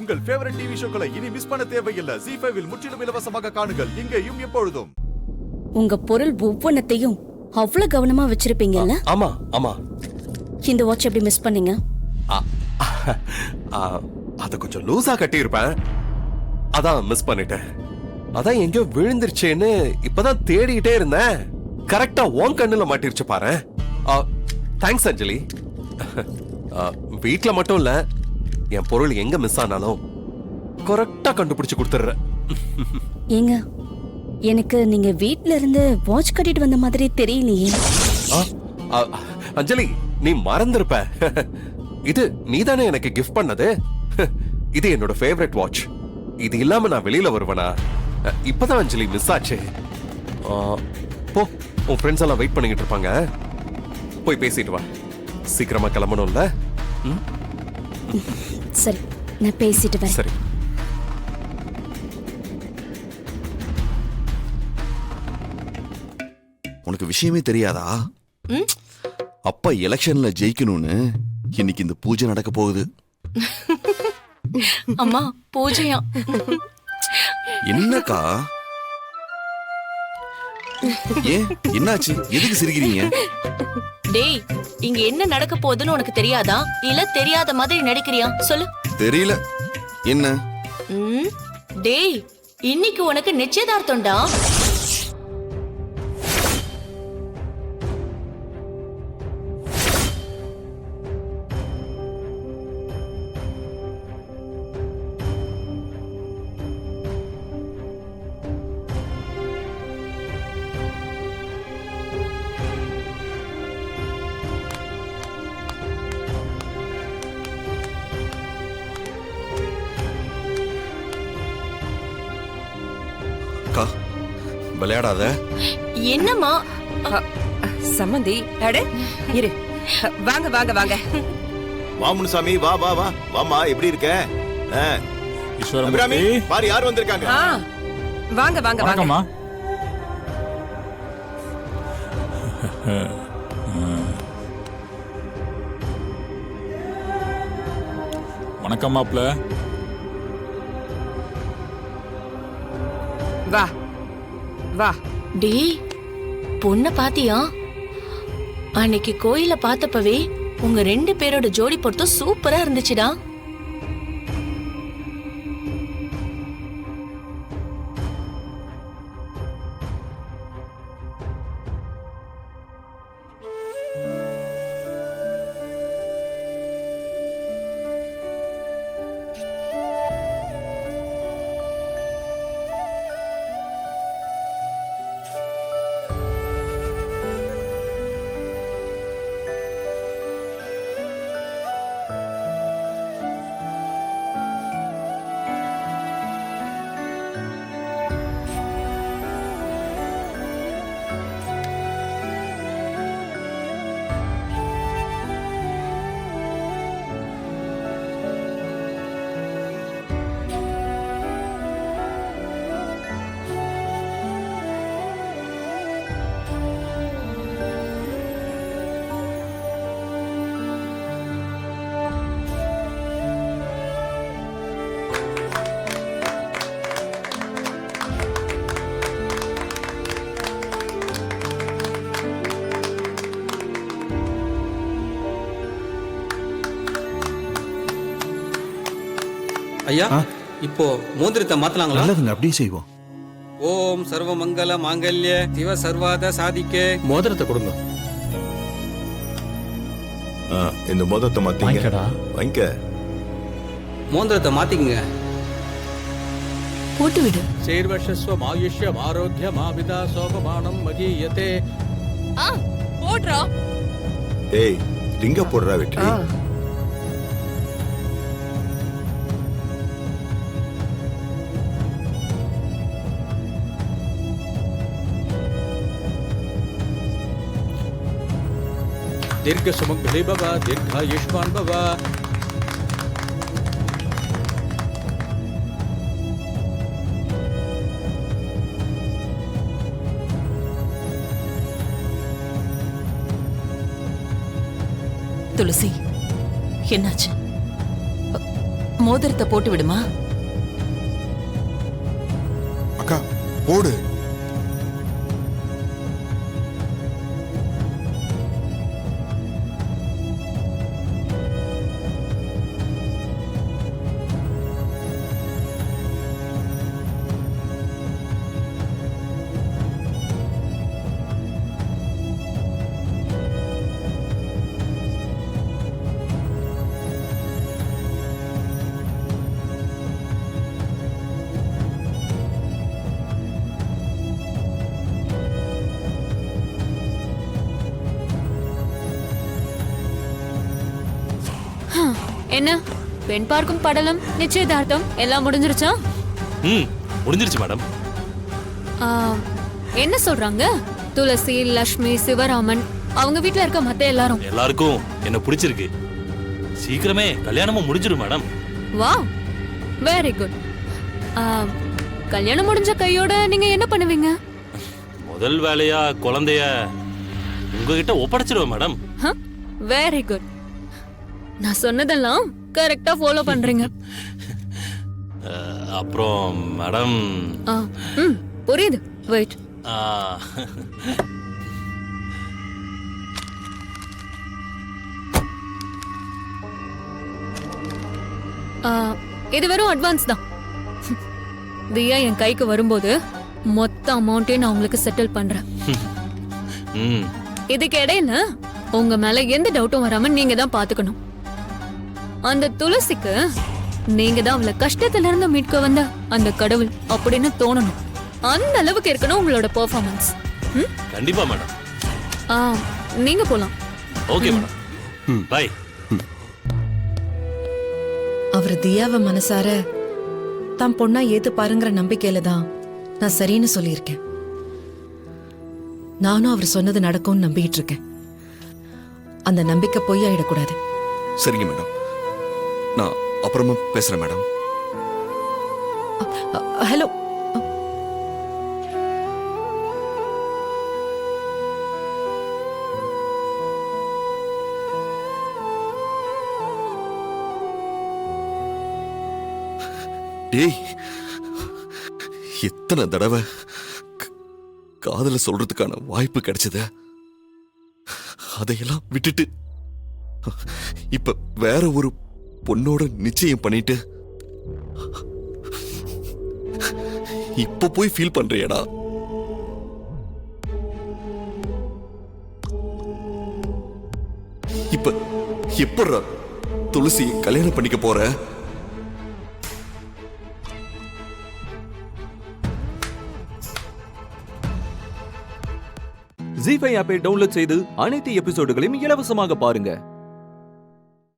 உங்கள் favourite TV ஷோக்களை இனி miss பண்ண தேவையில்லை. ZEE5 இல் முற்றிலும் இலவசமாக காணுங்கள். இங்கேயும் எப்பொழுதும். உங்க பொருள் ஒவ்வொன்னத்தையும் அவ்வளவு கவனமா வச்சிருப்பீங்கல்ல? ஆமா ஆமா. இந்த வாட்ச் எப்படி மிஸ் பண்ணீங்க? அத கொஞ்சம் லூசா கட்டி இருப்பேன், அதான் மிஸ் பண்ணிட்டேன். அதான் எங்கயோ விழுந்துருச்சேன்னு இப்பதான் தேடிட்டே இருந்தேன். கரெக்டா உன் கண்ணுல மாட்டிருச்சு பாரு. தேங்க்ஸ் அஞ்சலி. வீட்ல மட்டும் இல்ல, என் பொருள் எங்க மிஸ் ஆனாலும் கரெக்டா கண்டுபிடிச்சு கொடுத்துறேன். ஏங்க, எனக்கு நீங்க வீட்ல இருந்து வாட்ச் கட்டிட்டு வந்த மாதிரி தெரியலையே. அஞ்சலி, நீ மறந்திருப்ப. இது நீதானே எனக்கு கிஃப்ட் பண்ணது. இது என்னோட ஃபேவரட் வாட்ச். இது இல்லாம நான் வெளியில வருவேனா? இப்பதான் அஞ்சலி மிஸ் ஆச்சு. போ, உன் ஃப்ரெண்ட்ஸ் எல்லாம் வெயிட் பண்ணிக்கிட்டு இருப்பாங்க. போய் பேசிட்டு வா. சீக்கிரமா கிளம்பணும்ல? சரி, நான் பேசிட்டு வரேன். சரி. உனக்கு விஷயமே தெரியாதா? அப்பா எலெக்ஷன்ல ஜெயிக்கணும்னு இன்னைக்கு இந்த பூஜை நடக்க போகுது. அம்மா, பூஜையா? என்னக்கா? ஏன், என்னாச்சு? எதுக்கு சிரிக்கிறீங்க? டேய், இங்க என்ன நடக்க போகுதுன்னு உனக்கு தெரியாதா? இல்ல தெரியாத மாதிரி நடிக்கிறியா? சொல்லு. தெரியல. என்ன? டேய், இன்னைக்கு உனக்கு நிச்சயதார்த்தம்டா. விளையாடாத. என்னம்மா சம்மந்தி? அட இரு. வாங்க வாங்க வாங்க. வா முனுசாமி, வா வா வா. வாமா, எப்படி இருக்க? அபிராமி, பாரு யார் வந்திருக்காங்க. வாங்க வாங்க வாங்க. வணக்கம் மாப்ள. வா வா. டேய், பொண்ண பாத்தியா? அன்னைக்கு கோயில பார்த்தப்பவே உங்க 2 பேரோட ஜோடி பொருத்தம் சூப்பரா இருந்துச்சுடா. ஐயா, இப்போ மோதிரத்தை மாத்தலாங்களா? நல்லதுங்க, அப்படியே செய்வோம். ஓம் சர்வ மங்கள மாங்கல்ய சிவ சர்வாத சாதிக்கே. மோதிரத்தை கொடுங்க. இந்த மோதிரத்தை மாத்திங்க. வாங்க. மோதிரத்தை மாத்திக்கங்க. போட்டு விடு. சேர்வர்ஷஸ்வ ஆயுஷ்யம் ஆரோக்கியம் ஆவிதா சோபமானம் மகீயதே. போடுறா. ஏய், ரிங்க போடுறா வெற்றி. दीर्घ सुमंगली भवा, दीर्घायुष्मान भवा. துளசி, என்னாச்சு? மோதிரத்தை போட்டு விடுமா. அக்கா போடு. என்ன பெண் பார்க்கும் படலம் நிச்சயதார்த்தம் எல்லாம் முடிஞ்சிருச்சா? முடிஞ்சிருச்சு மேடம். என்ன சொல்றாங்க? துளசி, லட்சுமி, சிவராமன் அவங்க வீட்ல இருக்க மத்த எல்லாருக்கும் என்ன பிடிச்சிருக்கு. சீக்கிரமே கல்யாணமும் முடிஞ்சிடும் மேடம். Wow, very good. கல்யாணம் முடிஞ்ச கையோட நீங்க என்ன பண்ணுவீங்க? முதல் வேலையா குழந்தைய உங்ககிட்ட ஒப்படைச்சிடுவேன் மேடம். Very good. நான் சொன்னதெல்லாம் கரெக்டா ஃபாலோ பண்றீங்க. அப்புறம் மேடம் புரியுது. வெயிட். இது வெறும் அட்வான்ஸ் தான். தியா என் கைக்கு வரும்போது மொத்த அமௌண்ட்டையும் நான் உங்களுக்கு செட்டில் பண்றேன். இதுக்கு இடையில உங்க மேல எந்த டவுட்டும் வராம நீங்க தான் பாத்துக்கணும். அந்த துளசிக்கு நீங்க தான் அவளை கஷ்டத்துல இருந்து மீட்க வந்த அந்த கடவுள் அப்படின்னு தோணணும். அந்த அளவுக்கு இருக்கணும் உங்களோட பெர்ஃபார்மன்ஸ். கண்டிப்பா மேடம். நீங்க போலாம். Okay madam. பை. அவர் தியாவை மனசார தான் பொண்ணா ஏத்து பாருங்கிற நம்பிக்கையில தான் நான் சரின்னு சொல்லியிருக்கேன். நானும் அவர் சொன்னது நடக்கும்னு நம்பிக்கிட்டு இருக்கேன். அந்த நம்பிக்கை பொய் ஆயிடக்கூடாது. சரிங்க மேடம், நான் அப்புறமா பேசுறேன் மேடம். ஹலோ. டேய், எத்தனை தடவை காதல சொல்றதுக்கான வாய்ப்பு கிடைச்சது. அதையெல்லாம் விட்டுட்டு இப்ப வேற ஒரு பொண்ணோட நிச்சயம் பண்ணிட்டு இப்ப போய் ஃபீல் பண்றியடா. இப்ப எப்படா துளசி கல்யாணம் பண்ணிக்க போற? ஜீ5 ஆப்பை டவுன்லோட் செய்து அனைத்து எபிசோடுகளையும் இலவசமாக பாருங்க.